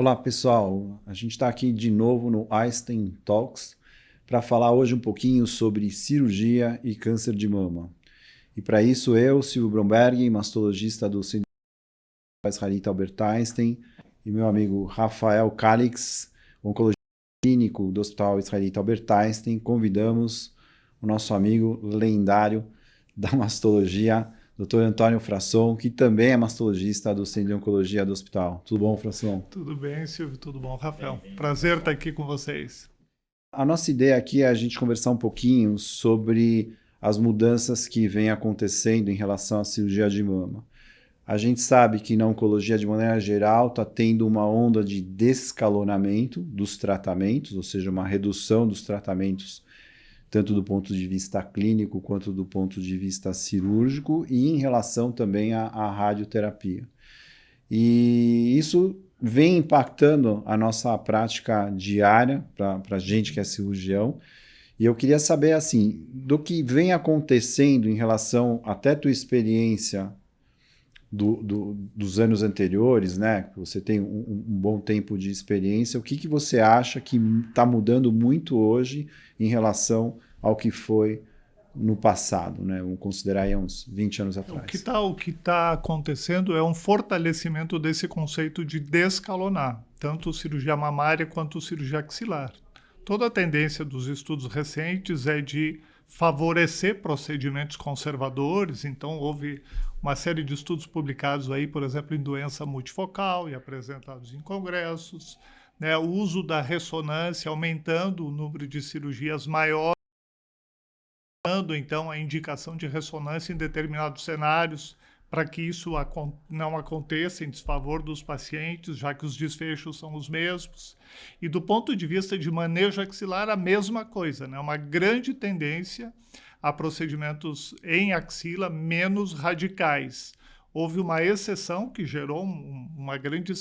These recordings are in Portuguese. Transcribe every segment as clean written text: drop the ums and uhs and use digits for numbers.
Olá, pessoal. A gente está aqui de novo no Einstein Talks para falar hoje um pouquinho sobre cirurgia e câncer de mama. E para isso eu, Silvio Bromberg, mastologista do Centro Israelita Albert Einstein, e meu amigo Rafael Calix, oncologista clínico do Hospital Israelita Albert Einstein, convidamos o nosso amigo lendário da mastologia, Dr. Antônio Frasson, que também é mastologista do Centro de Oncologia do Hospital. Tudo bom, Frasson? Tudo bem, Silvio? Tudo bom, Rafael? Prazer estar aqui com vocês. A nossa ideia aqui é a gente conversar um pouquinho sobre as mudanças que vêm acontecendo em relação à cirurgia de mama. A gente sabe que na oncologia, de maneira geral, está tendo uma onda de descalonamento dos tratamentos, ou seja, uma redução dos tratamentos, tanto do ponto de vista clínico quanto do ponto de vista cirúrgico, e em relação também à radioterapia. E isso vem impactando a nossa prática diária para a gente que é cirurgião. E eu queria saber, assim, do que vem acontecendo em relação até tua experiência dos anos anteriores, né? Você tem um bom tempo de experiência. O que você acha que está mudando muito hoje em relação ao que foi no passado, né? Vamos considerar aí uns 20 anos atrás. O que tá acontecendo é um fortalecimento desse conceito de descalonar, tanto cirurgia mamária quanto cirurgia axilar. Toda a tendência dos estudos recentes é de favorecer procedimentos conservadores, então houve uma série de estudos publicados aí, por exemplo, em doença multifocal e apresentados em congressos, né? O uso da ressonância aumentando o número de cirurgias maiores, então a indicação de ressonância em determinados cenários para que isso não aconteça em desfavor dos pacientes, já que os desfechos são os mesmos. E do ponto de vista de manejo axilar, a mesma coisa, né? Uma grande tendência a procedimentos em axila menos radicais. Houve uma exceção que gerou uma grande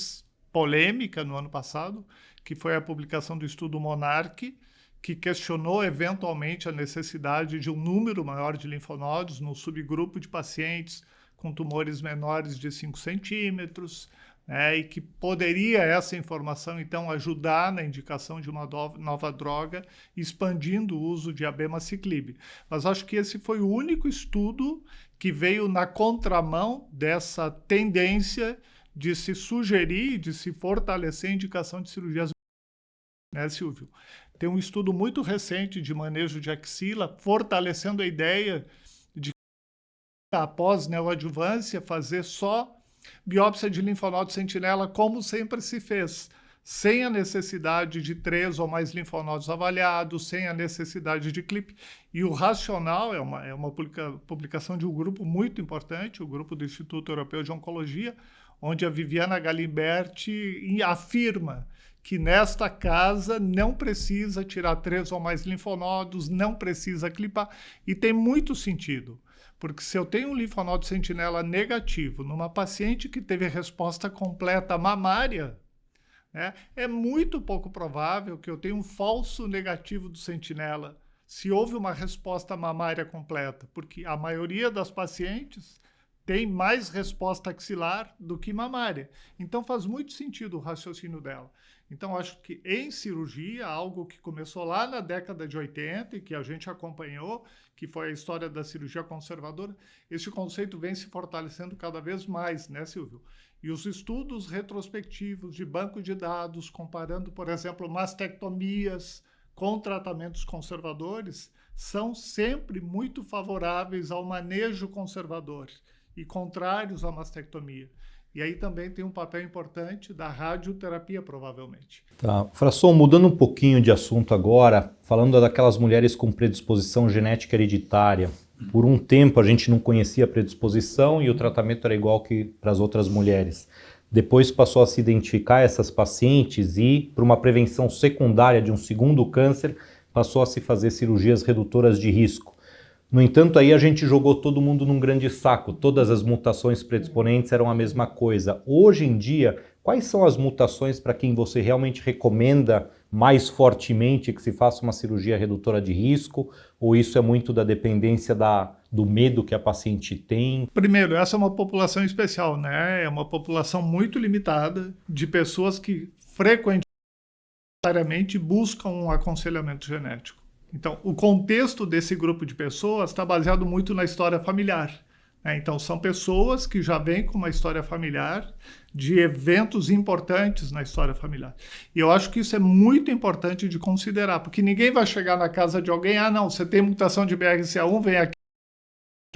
polêmica no ano passado, que foi a publicação do estudo Monarch, que questionou eventualmente a necessidade de um número maior de linfonodos no subgrupo de pacientes com tumores menores de 5 centímetros, né, e que poderia essa informação, então, ajudar na indicação de uma nova droga, expandindo o uso de abemaciclib. Mas acho que esse foi o único estudo que veio na contramão dessa tendência de se sugerir, de se fortalecer a indicação de cirurgias, né, Silvio? Tem um estudo muito recente de manejo de axila fortalecendo a ideia de, após neoadjuvância, fazer só biópsia de linfonodo sentinela, como sempre se fez, sem a necessidade de 3 ou mais linfonodos avaliados, sem a necessidade de clipe. E o racional é uma publicação de um grupo muito importante, o grupo do Instituto Europeu de Oncologia, onde a Viviana Galimberti afirma que nesta casa não precisa tirar 3 ou mais linfonodos, não precisa clipar, e tem muito sentido. Porque se eu tenho um linfonodo sentinela negativo numa paciente que teve resposta completa mamária, né, é muito pouco provável que eu tenha um falso negativo do sentinela se houve uma resposta mamária completa, porque a maioria das pacientes tem mais resposta axilar do que mamária. Então faz muito sentido o raciocínio dela. Então acho que em cirurgia, algo que começou lá na década de 80 e que a gente acompanhou, que foi a história da cirurgia conservadora, esse conceito vem se fortalecendo cada vez mais, né, Silvio? E os estudos retrospectivos de banco de dados, comparando, por exemplo, mastectomias com tratamentos conservadores, são sempre muito favoráveis ao manejo conservador e contrários à mastectomia. E aí também tem um papel importante da radioterapia, provavelmente. Tá. Frasson, mudando um pouquinho de assunto agora, falando daquelas mulheres com predisposição genética hereditária. Por um tempo a gente não conhecia a predisposição e o tratamento era igual que para as outras mulheres. Depois passou a se identificar essas pacientes e, para uma prevenção secundária de um segundo câncer, passou a se fazer cirurgias redutoras de risco. No entanto, aí a gente jogou todo mundo num grande saco. Todas as mutações predisponentes eram a mesma coisa. Hoje em dia, quais são as mutações para quem você realmente recomenda mais fortemente que se faça uma cirurgia redutora de risco? Ou isso é muito da dependência do medo que a paciente tem? Primeiro, essa é uma população especial, né? É uma população muito limitada de pessoas que frequentemente buscam um aconselhamento genético. Então, o contexto desse grupo de pessoas está baseado muito na história familiar. Então, são pessoas que já vêm com uma história familiar, de eventos importantes na história familiar. E eu acho que isso é muito importante de considerar, porque ninguém vai chegar na casa de alguém, não, você tem mutação de BRCA1, vem aqui,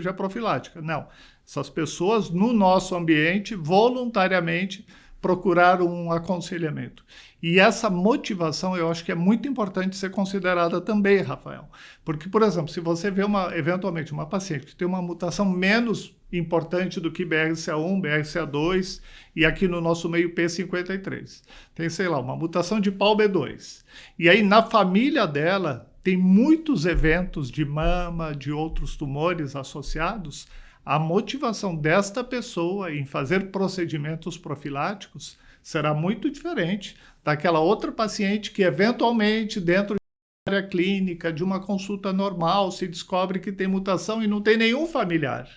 já profilática. Não. Essas pessoas, no nosso ambiente, voluntariamente procurar um aconselhamento. E essa motivação eu acho que é muito importante ser considerada também, Rafael. Porque, por exemplo, se você vê eventualmente uma paciente que tem uma mutação menos importante do que BRCA1, BRCA2 e aqui no nosso meio P53, tem, sei lá, uma mutação de PAL-B2. E aí na família dela tem muitos eventos de mama, de outros tumores associados. A motivação desta pessoa em fazer procedimentos profiláticos será muito diferente daquela outra paciente que, eventualmente, dentro de uma área clínica, de uma consulta normal, se descobre que tem mutação e não tem nenhum familiar,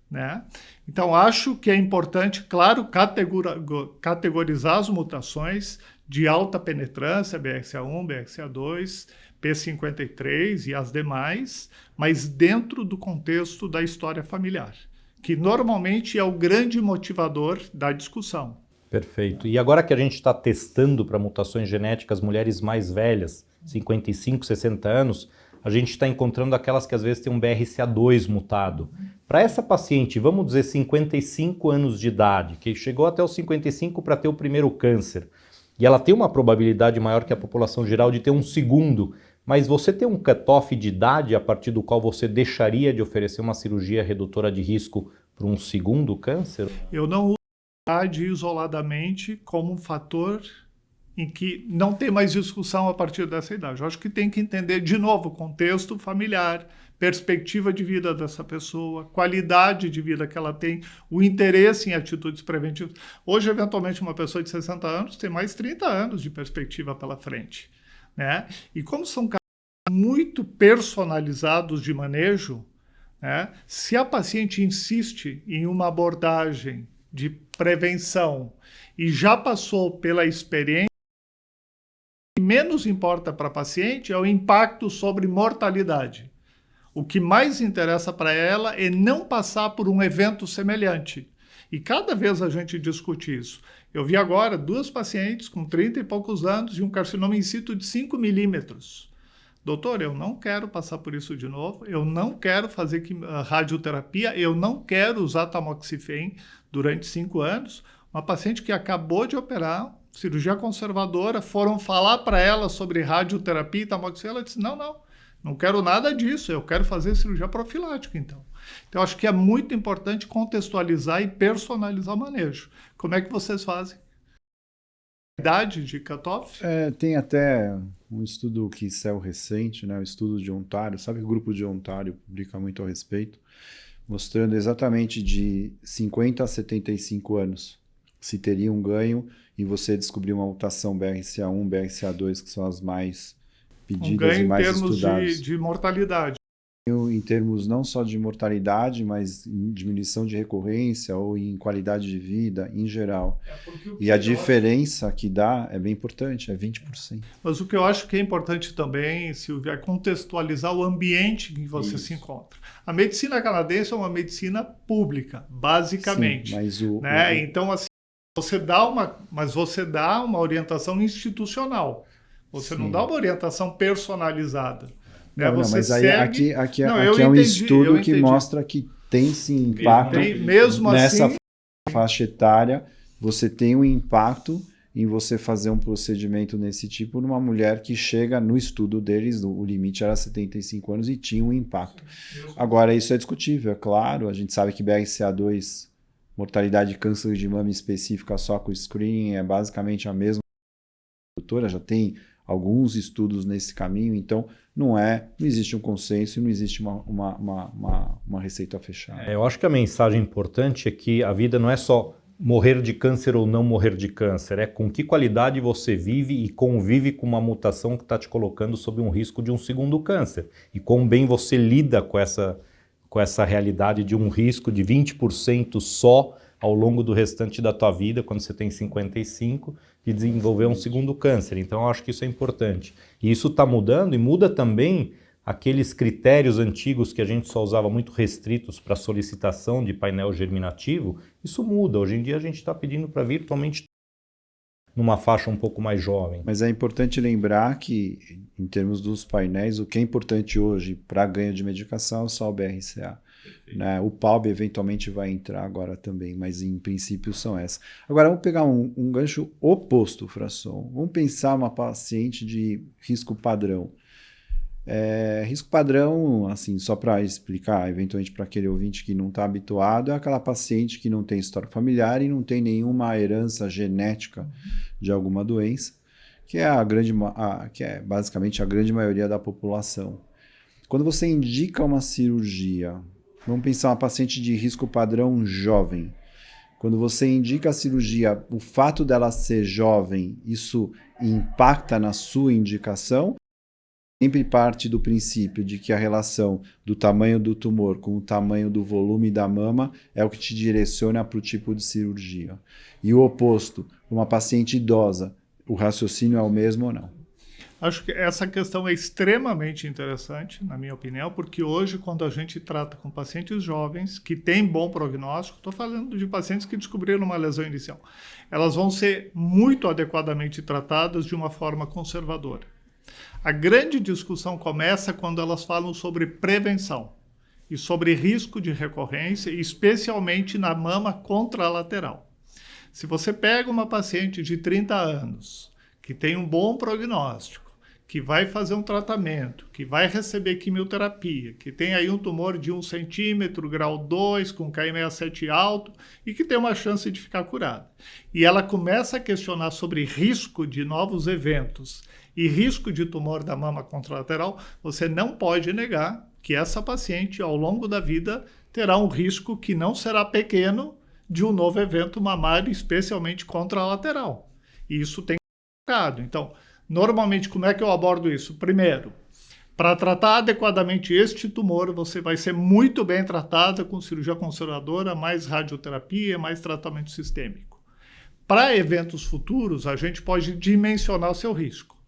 né? Então, acho que é importante, claro, categorizar as mutações de alta penetrância, BRCA1, BRCA2, P53 e as demais, mas dentro do contexto da história familiar, que normalmente é o grande motivador da discussão. Perfeito. E agora que a gente está testando para mutações genéticas mulheres mais velhas, 55, 60 anos, a gente está encontrando aquelas que às vezes têm um BRCA2 mutado. Para essa paciente, vamos dizer 55 anos de idade, que chegou até os 55 para ter o primeiro câncer, e ela tem uma probabilidade maior que a população geral de ter um segundo, mas você tem um cutoff de idade a partir do qual você deixaria de oferecer uma cirurgia redutora de risco para um segundo câncer? Eu não uso a idade isoladamente como um fator em que não tem mais discussão a partir dessa idade. Eu acho que tem que entender, de novo, o contexto familiar, perspectiva de vida dessa pessoa, qualidade de vida que ela tem, o interesse em atitudes preventivas. Hoje, eventualmente, uma pessoa de 60 anos tem mais 30 anos de perspectiva pela frente, né? E como são casos muito personalizados de manejo, né? Se a paciente insiste em uma abordagem de prevenção e já passou pela experiência, o que menos importa para a paciente é o impacto sobre mortalidade. O que mais interessa para ela é não passar por um evento semelhante. E cada vez a gente discute isso. Eu vi agora 2 pacientes com 30 e poucos anos e um carcinoma in situ de 5 milímetros. Doutor, eu não quero passar por isso de novo, eu não quero fazer radioterapia, eu não quero usar tamoxifeno durante 5 anos. Uma paciente que acabou de operar, cirurgia conservadora, foram falar para ela sobre radioterapia e tamoxifeno, ela disse, não quero nada disso, eu quero fazer cirurgia profilática, então. Então, acho que é muito importante contextualizar e personalizar o manejo. Como é que vocês fazem? Idade de cutoff? Tem até um estudo que saiu recente, né, o estudo de Ontário, sabe que o grupo de Ontário publica muito a respeito, mostrando exatamente de 50 a 75 anos se teria um ganho em você descobrir uma mutação BRCA1, BRCA2, que são as mais pedidas e mais estudadas. Um ganho em termos de mortalidade. Em termos não só de mortalidade, mas em diminuição de recorrência ou em qualidade de vida em geral. E a diferença que dá é bem importante, é 20%. Mas o que eu acho que é importante também, Silvia, é contextualizar o ambiente em que você se encontra. A medicina canadense é uma medicina pública, basicamente. Sim, mas Então, assim, você dá uma orientação institucional. Você não dá uma orientação personalizada. Não, mas aí, aqui é um estudo que mostra que tem sim impacto. Mesmo nessa assim, faixa etária, você tem um impacto em você fazer um procedimento nesse tipo numa mulher que chega no estudo deles, o limite era 75 anos e tinha um impacto. Agora, isso é discutível, é claro, a gente sabe que BRCA2, mortalidade de câncer de mama específica só com screening, é basicamente a mesma. Doutora, já tem alguns estudos nesse caminho, então não existe um consenso e não existe uma receita fechada. Eu acho que a mensagem importante é que a vida não é só morrer de câncer ou não morrer de câncer, é com que qualidade você vive e convive com uma mutação que está te colocando sob um risco de um segundo câncer. E quão bem você lida com essa realidade de um risco de 20% só ao longo do restante da tua vida, quando você tem 55, de desenvolver um segundo câncer. Então eu acho que isso é importante. E isso está mudando e muda também aqueles critérios antigos que a gente só usava muito restritos para solicitação de painel germinativo. Isso muda. Hoje em dia a gente está pedindo para virtualmente numa faixa um pouco mais jovem. Mas é importante lembrar que, em termos dos painéis, o que é importante hoje para ganho de medicação é só o BRCA. Né? O PALB eventualmente vai entrar agora também, mas em princípio são essas. Agora vamos pegar um gancho oposto, Frasson. Vamos pensar uma paciente de risco padrão. Risco padrão, assim, só para explicar, eventualmente para aquele ouvinte que não está habituado, é aquela paciente que não tem história familiar e não tem nenhuma herança genética de alguma doença, que é basicamente a grande maioria da população. Quando você indica uma cirurgia, vamos pensar uma paciente de risco padrão jovem. Quando você indica a cirurgia, o fato dela ser jovem, isso impacta na sua indicação? Sempre parte do princípio de que a relação do tamanho do tumor com o tamanho do volume da mama é o que te direciona para o tipo de cirurgia. E o oposto, uma paciente idosa, o raciocínio é o mesmo ou não? Acho que essa questão é extremamente interessante, na minha opinião, porque hoje, quando a gente trata com pacientes jovens que têm bom prognóstico, estou falando de pacientes que descobriram uma lesão inicial, elas vão ser muito adequadamente tratadas de uma forma conservadora. A grande discussão começa quando elas falam sobre prevenção e sobre risco de recorrência, especialmente na mama contralateral. Se você pega uma paciente de 30 anos, que tem um bom prognóstico, que vai fazer um tratamento, que vai receber quimioterapia, que tem aí um tumor de 1 centímetro, grau 2, com Ki67 alto e que tem uma chance de ficar curada. E ela começa a questionar sobre risco de novos eventos e risco de tumor da mama contralateral, você não pode negar que essa paciente, ao longo da vida, terá um risco que não será pequeno de um novo evento mamário, especialmente contralateral. E isso tem que ser colocado. Então, normalmente, como é que eu abordo isso? Primeiro, para tratar adequadamente este tumor, você vai ser muito bem tratada com cirurgia conservadora, mais radioterapia, mais tratamento sistêmico. Para eventos futuros, a gente pode dimensionar o seu risco.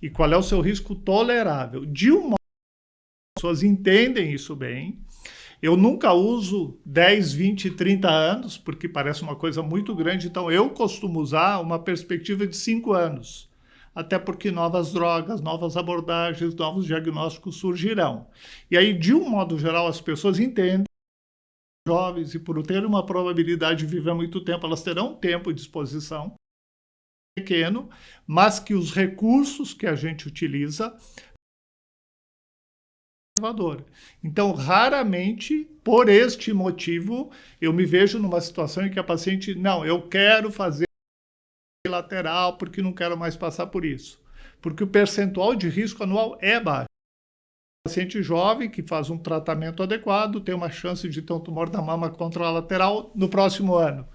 E qual é o seu risco tolerável? De um modo que as pessoas entendem isso bem. Eu nunca uso 10, 20, 30 anos, porque parece uma coisa muito grande. Então, eu costumo usar uma perspectiva de 5 anos. Até porque novas drogas, novas abordagens, novos diagnósticos surgirão. E aí, de um modo geral, as pessoas entendem, jovens, e por ter uma probabilidade de viver muito tempo, elas terão tempo de exposição pequeno, mas que os recursos que a gente utiliza conservador. Então, raramente, por este motivo, eu me vejo numa situação em que a paciente, não, eu quero fazer lateral porque não quero mais passar por isso. Porque o percentual de risco anual é baixo. O paciente jovem que faz um tratamento adequado tem uma chance de ter um tumor da mama contralateral no próximo ano,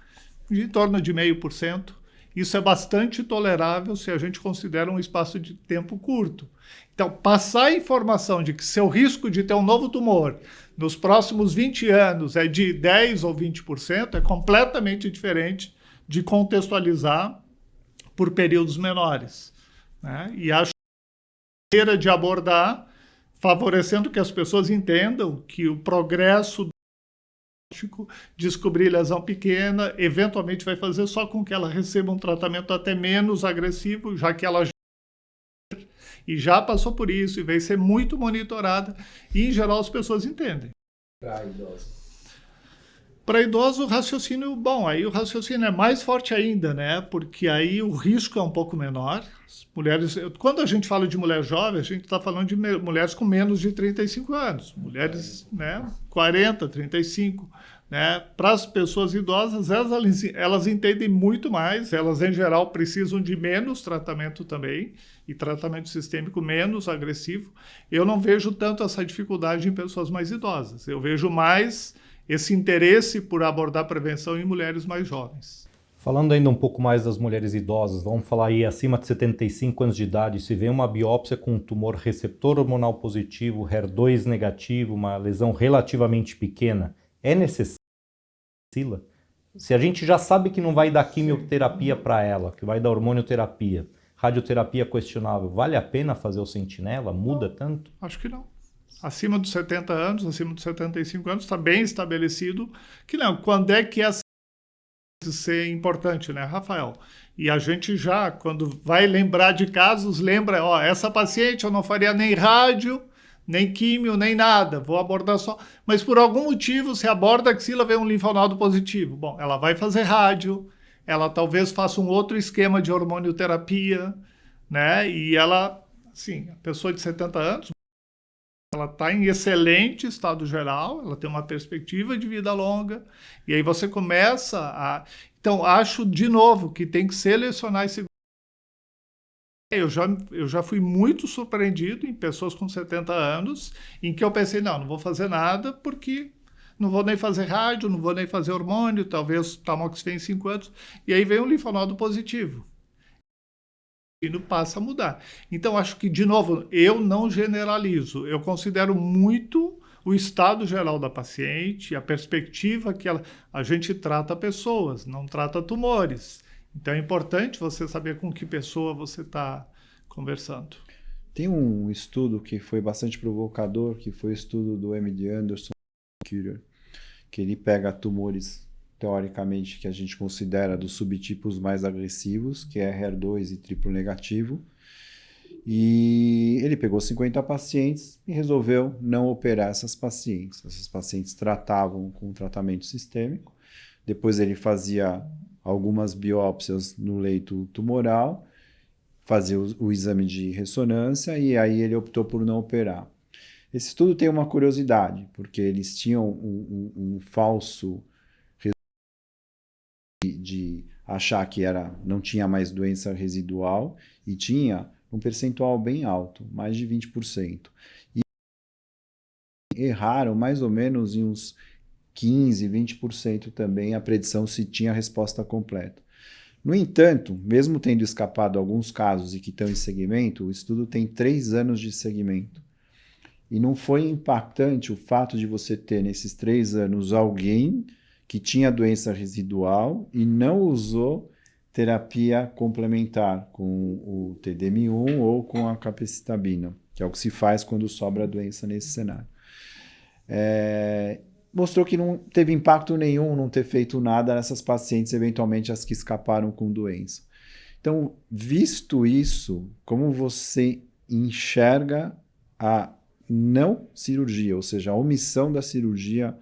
em torno de 0,5%. Isso é bastante tolerável se a gente considera um espaço de tempo curto. Então, passar a informação de que seu risco de ter um novo tumor nos próximos 20 anos é de 10% ou 20% é completamente diferente de contextualizar por períodos menores. Né? E acho que a maneira de abordar, favorecendo que as pessoas entendam que o progresso descobrir lesão pequena, eventualmente vai fazer só com que ela receba um tratamento até menos agressivo, já que ela já passou por isso e vai ser muito monitorada, e em geral as pessoas entendem. Para idoso. Para idoso, o raciocínio, bom, aí o raciocínio é mais forte ainda, né? Porque aí o risco é um pouco menor. As mulheres, quando a gente fala de mulher jovem, a gente está falando de mulheres com menos de 35 anos. Mulheres, né, 40, 35. Né? Para as pessoas idosas, elas entendem muito mais. Elas, em geral, precisam de menos tratamento também. E tratamento sistêmico menos agressivo. Eu não vejo tanto essa dificuldade em pessoas mais idosas. Eu vejo mais esse interesse por abordar prevenção em mulheres mais jovens. Falando ainda um pouco mais das mulheres idosas, vamos falar aí acima de 75 anos de idade, se vê uma biópsia com um tumor receptor hormonal positivo, HER2 negativo, uma lesão relativamente pequena, é necessário? Se a gente já sabe que não vai dar quimioterapia para ela, que vai dar hormonioterapia, radioterapia questionável, vale a pena fazer o sentinela? Muda tanto? Acho que não. Acima dos 70 anos, acima dos 75 anos, está bem estabelecido que não. Quando é que essa ser importante, né, Rafael? E a gente já, quando vai lembrar de casos, lembra, ó, essa paciente eu não faria nem rádio, nem químio, nem nada, vou abordar só. Mas por algum motivo, se aborda a axila, vem um linfonodo positivo. Bom, ela vai fazer rádio, ela talvez faça um outro esquema de hormonioterapia, né? E ela, assim, a pessoa de 70 anos, ela está em excelente estado geral, ela tem uma perspectiva de vida longa, e aí você começa a... Então, acho, de novo, que tem que selecionar esse... Eu já fui muito surpreendido em pessoas com 70 anos, em que eu pensei, não vou fazer nada, porque não vou nem fazer rádio, não vou nem fazer hormônio, talvez tamoxifeno em 5 anos, e aí vem um linfonodo positivo. E não passa a mudar. Então, acho que, de novo, eu não generalizo. Eu considero muito o estado geral da paciente, a perspectiva que a gente trata pessoas, não trata tumores. Então, é importante você saber com que pessoa você está conversando. Tem um estudo que foi bastante provocador, que foi o estudo do MD Anderson, que ele pega tumores, teoricamente, que a gente considera dos subtipos mais agressivos, que é HER2 e triplo negativo, e ele pegou 50 pacientes e resolveu não operar essas pacientes. Essas pacientes tratavam com tratamento sistêmico, depois ele fazia algumas biópsias no leito tumoral, fazia o exame de ressonância e aí ele optou por não operar. Esse estudo tem uma curiosidade, porque eles tinham um falso de achar que não tinha mais doença residual e tinha um percentual bem alto, mais de 20%. E erraram mais ou menos em uns 15%, 20% também a predição se tinha a resposta completa. No entanto, mesmo tendo escapado alguns casos e que estão em segmento, o estudo tem 3 anos de segmento. E não foi impactante o fato de você ter nesses 3 anos alguém que tinha doença residual e não usou terapia complementar com o TDM1 ou com a capecitabina, que é o que se faz quando sobra a doença nesse cenário. Mostrou que não teve impacto nenhum não ter feito nada nessas pacientes, eventualmente as que escaparam com doença. Então, visto isso, como você enxerga a não cirurgia, ou seja, a omissão da cirurgia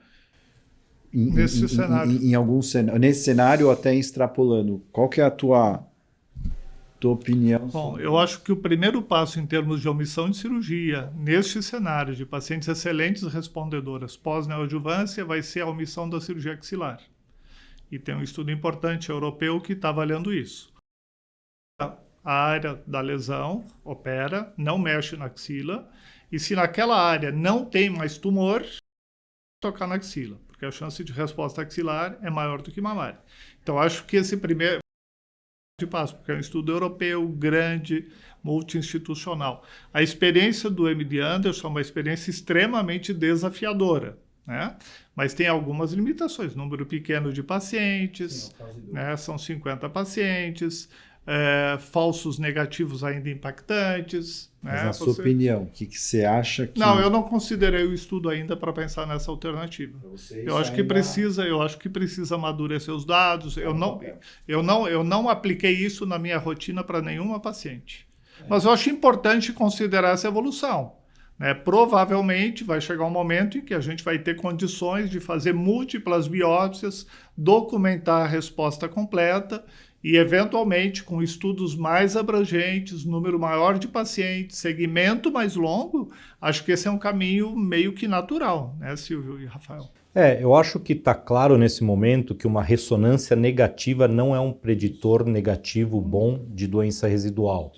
Nesse cenário. Em algum cenário, nesse cenário, até extrapolando, qual que é a tua opinião? Bom, eu acho que o primeiro passo em termos de omissão de cirurgia, neste cenário de pacientes excelentes respondedoras pós-neoadjuvância, vai ser a omissão da cirurgia axilar. E tem um estudo importante europeu que está avaliando isso. A área da lesão opera, não mexe na axila, e se naquela área não tem mais tumor, tocar na axila, porque a chance de resposta axilar é maior do que mamária. Então, acho que esse primeiro passo, porque é um estudo europeu, grande, multi-institucional. A experiência do MD Anderson é uma experiência extremamente desafiadora, né? Mas tem algumas limitações, número pequeno de pacientes, né? São 50 pacientes, falsos negativos ainda impactantes. Mas na sua opinião, o que você acha que... Não, eu não considerei o estudo ainda para pensar nessa alternativa. Eu acho que precisa amadurecer os dados. Eu não apliquei isso na minha rotina para nenhuma paciente. Mas eu acho importante considerar essa evolução, né? Provavelmente vai chegar um momento em que a gente vai ter condições de fazer múltiplas biópsias, documentar a resposta completa e, eventualmente, com estudos mais abrangentes, número maior de pacientes, segmento mais longo, acho que esse é um caminho meio que natural, né, Silvio e Rafael? Eu acho que está claro nesse momento que uma ressonância negativa não é um preditor negativo bom de doença residual.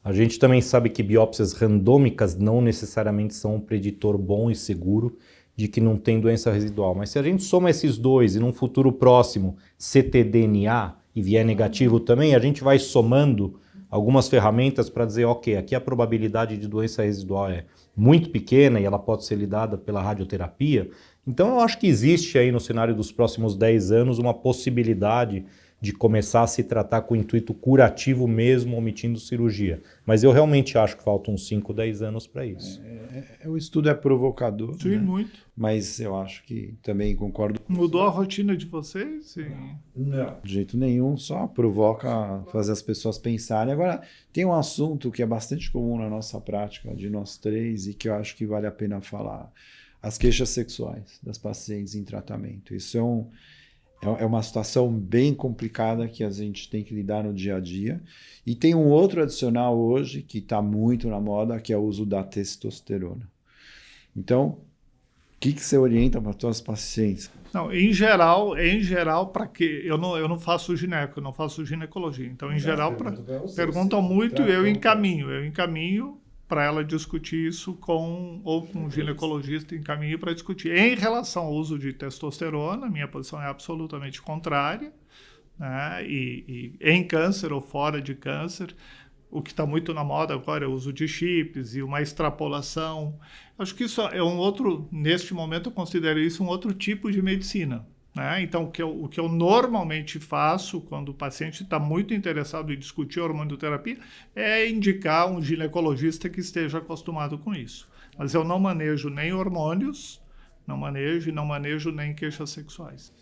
A gente também sabe que biópsias randômicas não necessariamente são um preditor bom e seguro de que não tem doença residual. Mas se a gente soma esses dois e num futuro próximo ctDNA e vier negativo também, a gente vai somando algumas ferramentas para dizer, ok, aqui a probabilidade de doença residual é muito pequena e ela pode ser lidada pela radioterapia. Então eu acho que existe aí no cenário dos próximos 10 anos uma possibilidade de começar a se tratar com intuito curativo mesmo, omitindo cirurgia. Mas eu realmente acho que faltam uns 5, 10 anos para isso. O estudo é provocador. Sim, né? muito. Mas eu acho que também concordo. Mudou a rotina de vocês? Sim. Não. De jeito nenhum, só provoca fazer as pessoas pensarem. Agora, tem um assunto que é bastante comum na nossa prática, de nós três, e que eu acho que vale a pena falar. As queixas sexuais das pacientes em tratamento. Isso é uma situação bem complicada que a gente tem que lidar no dia a dia. E tem um outro adicional hoje que está muito na moda, que é o uso da testosterona. Então, o que você orienta para as suas pacientes? Não, em geral, para quê? Eu não faço gineco, eu não faço ginecologia. Então, em geral, perguntam muito, eu encaminho para ela discutir isso com um ginecologista, encaminho para discutir. Em relação ao uso de testosterona, minha posição é absolutamente contrária, né? E em câncer ou fora de câncer, o que está muito na moda agora é o uso de chips e uma extrapolação. Acho que isso é neste momento eu considero isso um outro tipo de medicina. Né? Então, o que eu normalmente faço quando o paciente está muito interessado em discutir hormonioterapia é indicar um ginecologista que esteja acostumado com isso. Mas eu não manejo nem hormônios, não manejo nem queixas sexuais.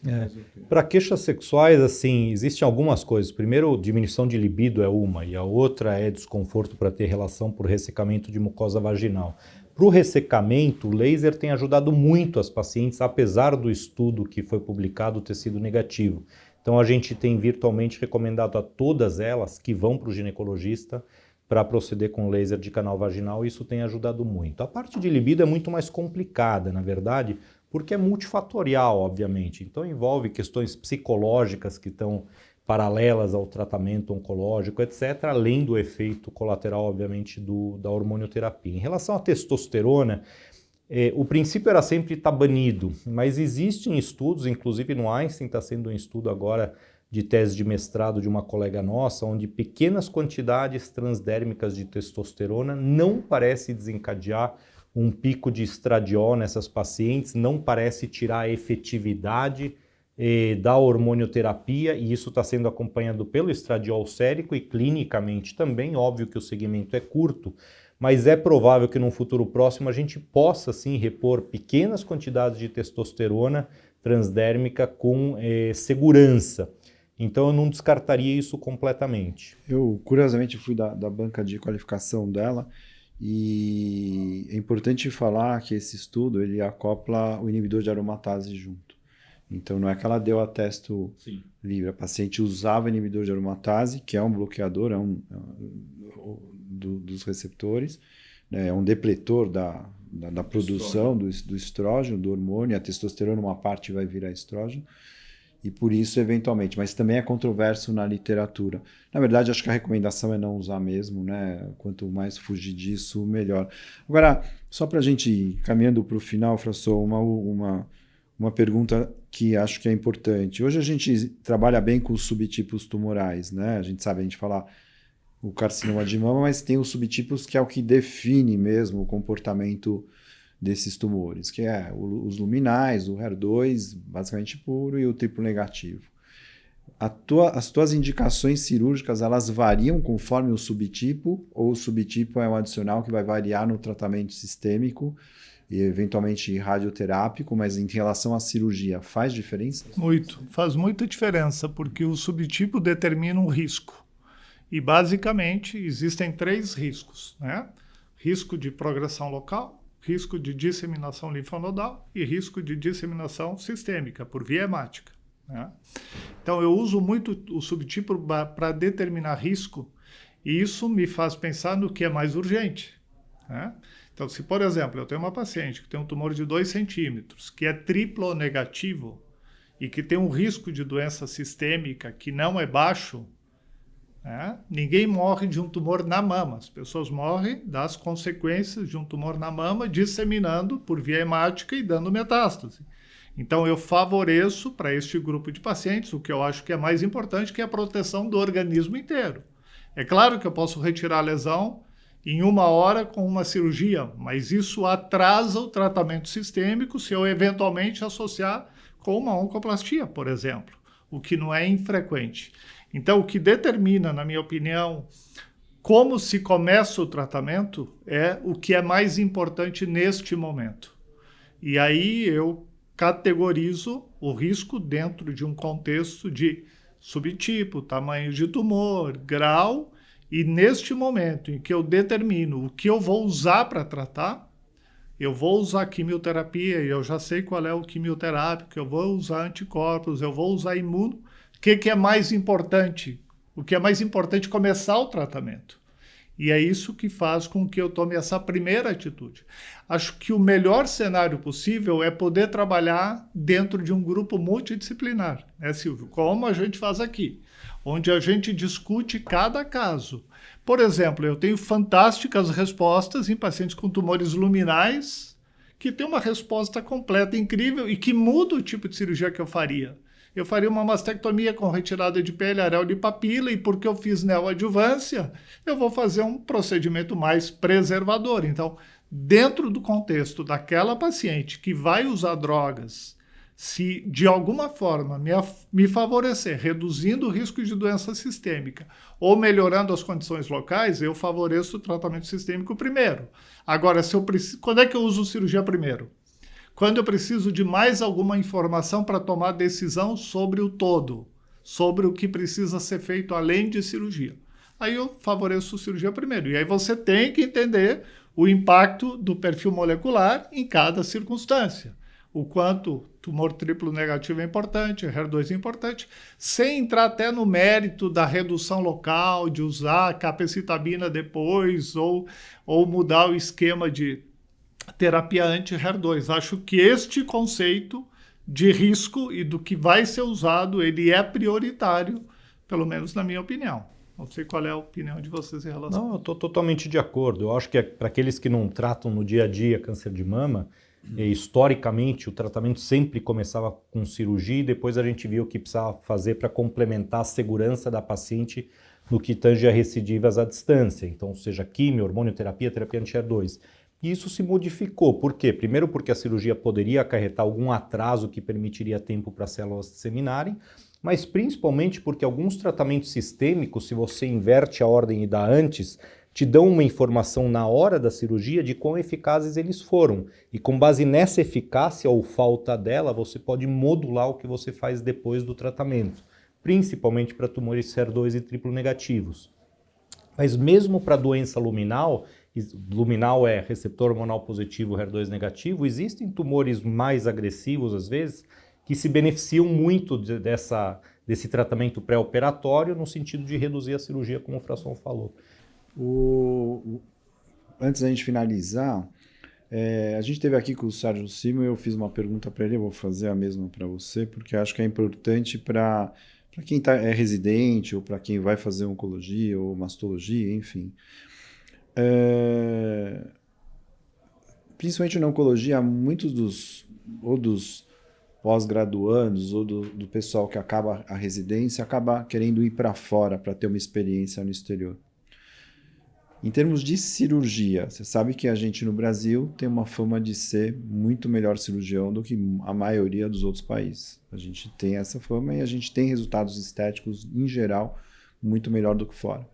Para queixas sexuais, assim, existem algumas coisas. Primeiro, diminuição de libido é uma, e a outra é desconforto para ter relação por ressecamento de mucosa vaginal. Para o ressecamento, o laser tem ajudado muito as pacientes, apesar do estudo que foi publicado ter sido negativo. Então a gente tem virtualmente recomendado a todas elas que vão para o ginecologista para proceder com laser de canal vaginal, e isso tem ajudado muito. A parte de libido é muito mais complicada, na verdade, porque é multifatorial, obviamente. Então envolve questões psicológicas que estão paralelas ao tratamento oncológico, etc., além do efeito colateral, obviamente, da hormonioterapia. Em relação à testosterona, o princípio era sempre estar banido, mas existem estudos, inclusive no Einstein está sendo um estudo agora de tese de mestrado de uma colega nossa, onde pequenas quantidades transdérmicas de testosterona não parece desencadear um pico de estradiol nessas pacientes, não parece tirar a efetividade da hormonioterapia, e isso está sendo acompanhado pelo estradiol sérico e clinicamente também. Óbvio que o segmento é curto, mas é provável que num futuro próximo a gente possa sim repor pequenas quantidades de testosterona transdérmica com segurança. Então eu não descartaria isso completamente. Eu, curiosamente, fui da banca de qualificação dela, e é importante falar que esse estudo ele acopla o inibidor de aromatase junto. Então não é que ela deu a testo livre, a paciente usava o inibidor de aromatase, que é um bloqueador, dos receptores, né? É um depletor da produção do estrógeno, do hormônio. A testosterona, uma parte vai virar estrógeno, e por isso, eventualmente, mas também é controverso na literatura. Na verdade, acho que a recomendação é não usar mesmo, né? Quanto mais fugir disso, melhor. Agora, só para a gente ir caminhando para o final, François, uma pergunta que acho que é importante. Hoje a gente trabalha bem com os subtipos tumorais, né? A gente fala o carcinoma de mama, mas tem os subtipos que é o que define mesmo o comportamento desses tumores, que é os luminais, o HER2, basicamente puro, e o triplo negativo. As tuas indicações cirúrgicas, elas variam conforme o subtipo, ou o subtipo é um adicional que vai variar no tratamento sistêmico e eventualmente radioterápico, mas em relação à cirurgia, faz diferença? Faz muita diferença, porque o subtipo determina um risco. E basicamente existem 3 riscos, né? Risco de progressão local, risco de disseminação linfonodal e risco de disseminação sistêmica, por via hemática. Né? Então, eu uso muito o subtipo para determinar risco, e isso me faz pensar no que é mais urgente. Né? Então, se, por exemplo, eu tenho uma paciente que tem um tumor de 2 centímetros, que é triplo negativo e que tem um risco de doença sistêmica que não é baixo, ninguém morre de um tumor na mama. As pessoas morrem das consequências de um tumor na mama disseminando por via hemática e dando metástase. Então, eu favoreço para este grupo de pacientes o que eu acho que é mais importante, que é a proteção do organismo inteiro. É claro que eu posso retirar a lesão em 1 hora com uma cirurgia, mas isso atrasa o tratamento sistêmico se eu eventualmente associar com uma oncoplastia, por exemplo, o que não é infrequente. Então, o que determina, na minha opinião, como se começa o tratamento é o que é mais importante neste momento. E aí eu categorizo o risco dentro de um contexto de subtipo, tamanho de tumor, grau, e neste momento em que eu determino o que eu vou usar para tratar, eu vou usar quimioterapia, e eu já sei qual é o quimioterápico, eu vou usar anticorpos, eu vou usar imuno. O que é mais importante? O que é mais importante é começar o tratamento. E é isso que faz com que eu tome essa primeira atitude. Acho que o melhor cenário possível é poder trabalhar dentro de um grupo multidisciplinar, né, Silvio? Como a gente faz aqui, onde a gente discute cada caso. Por exemplo, eu tenho fantásticas respostas em pacientes com tumores luminais que têm uma resposta completa, incrível, e que muda o tipo de cirurgia que eu faria. Eu faria uma mastectomia com retirada de pele, areola e papila, e porque eu fiz neoadjuvância, eu vou fazer um procedimento mais preservador. Então, dentro do contexto daquela paciente que vai usar drogas, se de alguma forma me favorecer, reduzindo o risco de doença sistêmica ou melhorando as condições locais, eu favoreço o tratamento sistêmico primeiro. Agora, quando é que eu uso cirurgia primeiro? Quando eu preciso de mais alguma informação para tomar decisão sobre o todo, sobre o que precisa ser feito além de cirurgia. Aí eu favoreço a cirurgia primeiro. E aí você tem que entender o impacto do perfil molecular em cada circunstância. O quanto tumor triplo negativo é importante, HER2 é importante, sem entrar até no mérito da redução local, de usar capecitabina depois ou mudar o esquema de terapia anti-HER2. Acho que este conceito de risco e do que vai ser usado, ele é prioritário, pelo menos na minha opinião. Não sei qual é a opinião de vocês em relação. Não, eu estou totalmente de acordo. Eu acho que para aqueles que não tratam no dia a dia câncer de mama, historicamente o tratamento sempre começava com cirurgia e depois a gente viu o que precisava fazer para complementar a segurança da paciente no que tange a recidivas à distância. Então, seja quimio, hormonioterapia, terapia anti-HER2. E isso se modificou. Por quê? Primeiro porque a cirurgia poderia acarretar algum atraso que permitiria tempo para as células disseminarem, mas principalmente porque alguns tratamentos sistêmicos, se você inverte a ordem e dá antes, te dão uma informação na hora da cirurgia de quão eficazes eles foram. E com base nessa eficácia ou falta dela, você pode modular o que você faz depois do tratamento, principalmente para tumores HER2 e triplo negativos. Mas mesmo para doença luminal é receptor hormonal positivo, HER2 negativo, existem tumores mais agressivos, às vezes, que se beneficiam muito desse tratamento pré-operatório no sentido de reduzir a cirurgia, como o Frasson falou. Antes da gente finalizar, a gente esteve aqui com o Sérgio Simon e eu fiz uma pergunta para ele, eu vou fazer a mesma para você, porque acho que é importante para quem é residente ou para quem vai fazer oncologia ou mastologia, enfim. Principalmente na oncologia, muitos dos pós-graduandos ou do pessoal que acaba a residência acaba querendo ir para fora para ter uma experiência no exterior. Em termos de cirurgia, você sabe que a gente no Brasil tem uma fama de ser muito melhor cirurgião do que a maioria dos outros países. A gente tem essa fama e a gente tem resultados estéticos, em geral, muito melhor do que fora.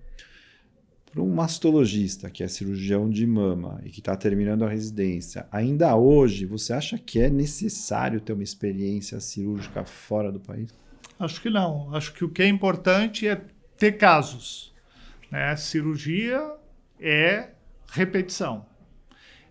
Para um mastologista, que é cirurgião de mama e que está terminando a residência, ainda hoje, você acha que é necessário ter uma experiência cirúrgica fora do país? Acho que não. Acho que o que é importante é ter casos, né? Cirurgia é repetição.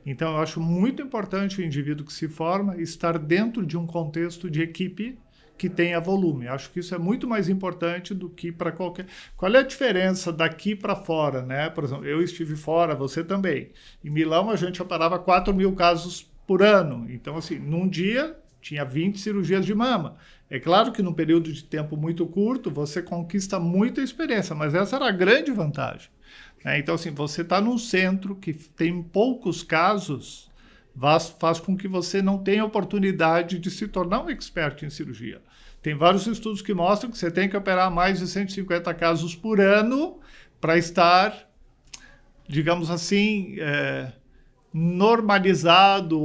Então, eu acho muito importante o indivíduo que se forma estar dentro de um contexto de equipe que tenha volume. Acho que isso é muito mais importante do que para qualquer... Qual é a diferença daqui para fora, né? Por exemplo, eu estive fora, você também. Em Milão, a gente operava 4.000 casos por ano. Então, assim, num dia, tinha 20 cirurgias de mama. É claro que num período de tempo muito curto, você conquista muita experiência, mas essa era a grande vantagem. Então, assim, você está num centro que tem poucos casos, faz com que você não tenha oportunidade de se tornar um expert em cirurgia. Tem vários estudos que mostram que você tem que operar mais de 150 casos por ano para estar, digamos assim, normalizado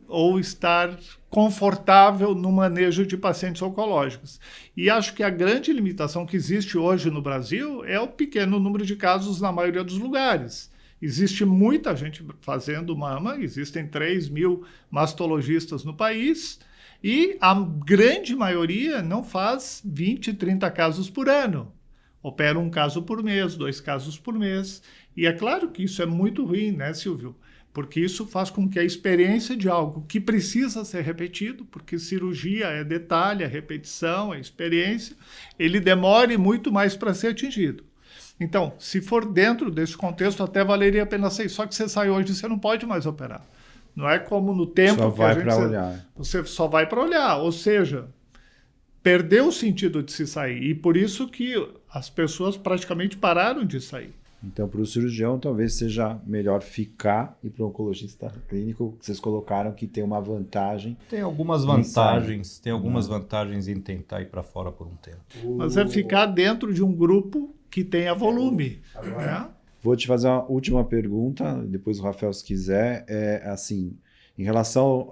ou estar confortável no manejo de pacientes oncológicos. E acho que a grande limitação que existe hoje no Brasil é o pequeno número de casos na maioria dos lugares. Existe muita gente fazendo mama, existem 3.000 mastologistas no país, e a grande maioria não faz 20, 30 casos por ano. Opera um caso por mês, 2 casos por mês. E é claro que isso é muito ruim, né, Silvio? Porque isso faz com que a experiência de algo que precisa ser repetido, porque cirurgia é detalhe, é repetição, é experiência, ele demore muito mais para ser atingido. Então, se for dentro desse contexto, até valeria a pena sair. Só que você sai hoje, você não pode mais operar. Não é como no tempo só que vai para olhar. Você só vai para olhar. Ou seja, perdeu o sentido de se sair. E por isso que as pessoas praticamente pararam de sair. Então, para o cirurgião, talvez seja melhor ficar e para o oncologista clínico, vocês colocaram que tem uma vantagem. Tem algumas vantagens em tentar ir para fora por um tempo. Mas é ficar dentro de um grupo que tenha volume. Né? Vou te fazer uma última pergunta, depois o Rafael, se quiser. Assim, em relação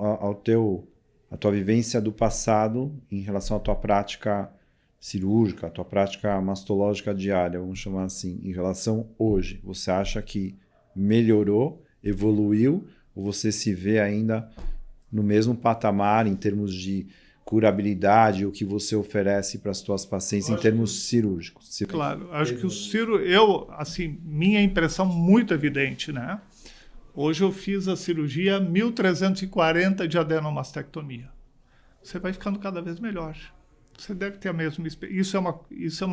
à tua vivência do passado, em relação à tua prática cirúrgica, a tua prática mastológica diária, vamos chamar assim, em relação hoje, você acha que melhorou, evoluiu, ou você se vê ainda no mesmo patamar em termos de curabilidade, o que você oferece para as tuas pacientes em termos cirúrgicos? Claro, acho que minha impressão muito evidente, né? Hoje eu fiz a cirurgia 1340 de adenomastectomia. Você vai ficando cada vez melhor. Você deve ter a mesma experiência. Isso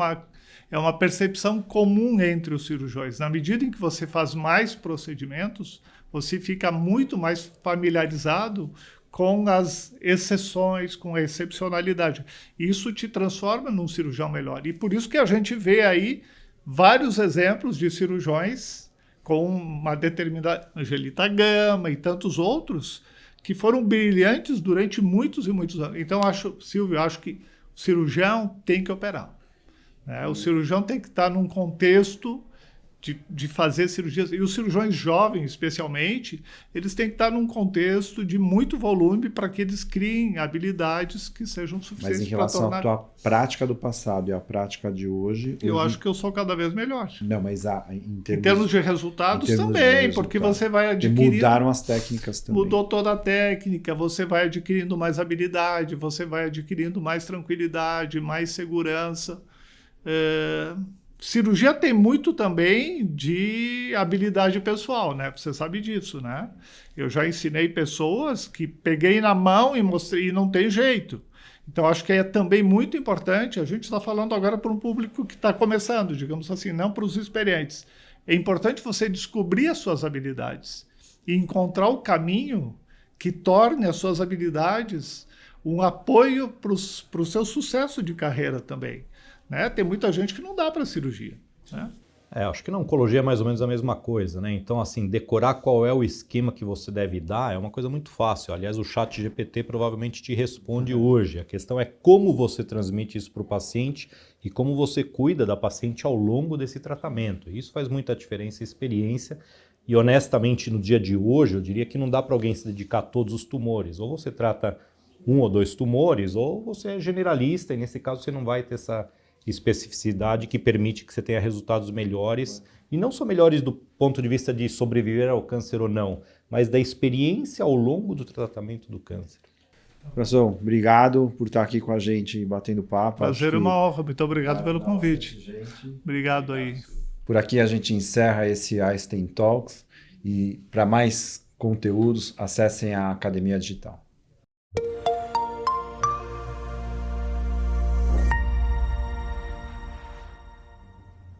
é uma percepção comum entre os cirurgiões. Na medida em que você faz mais procedimentos, você fica muito mais familiarizado com as exceções, com a excepcionalidade. Isso te transforma num cirurgião melhor. E por isso que a gente vê aí vários exemplos de cirurgiões com uma determinada Angelita Gama e tantos outros que foram brilhantes durante muitos e muitos anos. Então, Silvio, acho que o cirurgião tem que operar. Né? O cirurgião tem que estar num contexto de fazer cirurgias. E os cirurgiões jovens, especialmente, eles têm que estar num contexto de muito volume para que eles criem habilidades que sejam suficientes. Mas em relação à tua prática do passado e à prática de hoje... Eu acho que eu sou cada vez melhor. Não, mas em termos de resultados também, porque você vai adquirindo... E mudaram as técnicas também. Mudou toda a técnica, você vai adquirindo mais habilidade, você vai adquirindo mais tranquilidade, mais segurança. Cirurgia tem muito também de habilidade pessoal, né? Você sabe disso, né? Eu já ensinei pessoas que peguei na mão e mostrei e não tem jeito. Então, acho que é também muito importante, a gente está falando agora para um público que está começando, digamos assim, não para os experientes. É importante você descobrir as suas habilidades e encontrar o caminho que torne as suas habilidades um apoio para o seu sucesso de carreira também. Né? Tem muita gente que não dá para cirurgia. Né? Acho que na oncologia é mais ou menos a mesma coisa, né? Então, assim, decorar qual é o esquema que você deve dar é uma coisa muito fácil. Aliás, o ChatGPT provavelmente te responde hoje. A questão é como você transmite isso para o paciente e como você cuida da paciente ao longo desse tratamento. Isso faz muita diferença, experiência. E, honestamente, no dia de hoje, eu diria que não dá para alguém se dedicar a todos os tumores. Ou você trata 1 ou 2 tumores, ou você é generalista, e nesse caso você não vai ter essa especificidade que permite que você tenha resultados melhores, e não só melhores do ponto de vista de sobreviver ao câncer ou não, mas da experiência ao longo do tratamento do câncer. Professor, obrigado por estar aqui com a gente batendo papo. Prazer, uma honra. Muito obrigado pelo convite. Obrigado aí. Por aqui a gente encerra esse Einstein Talks, e para mais conteúdos, acessem a Academia Digital.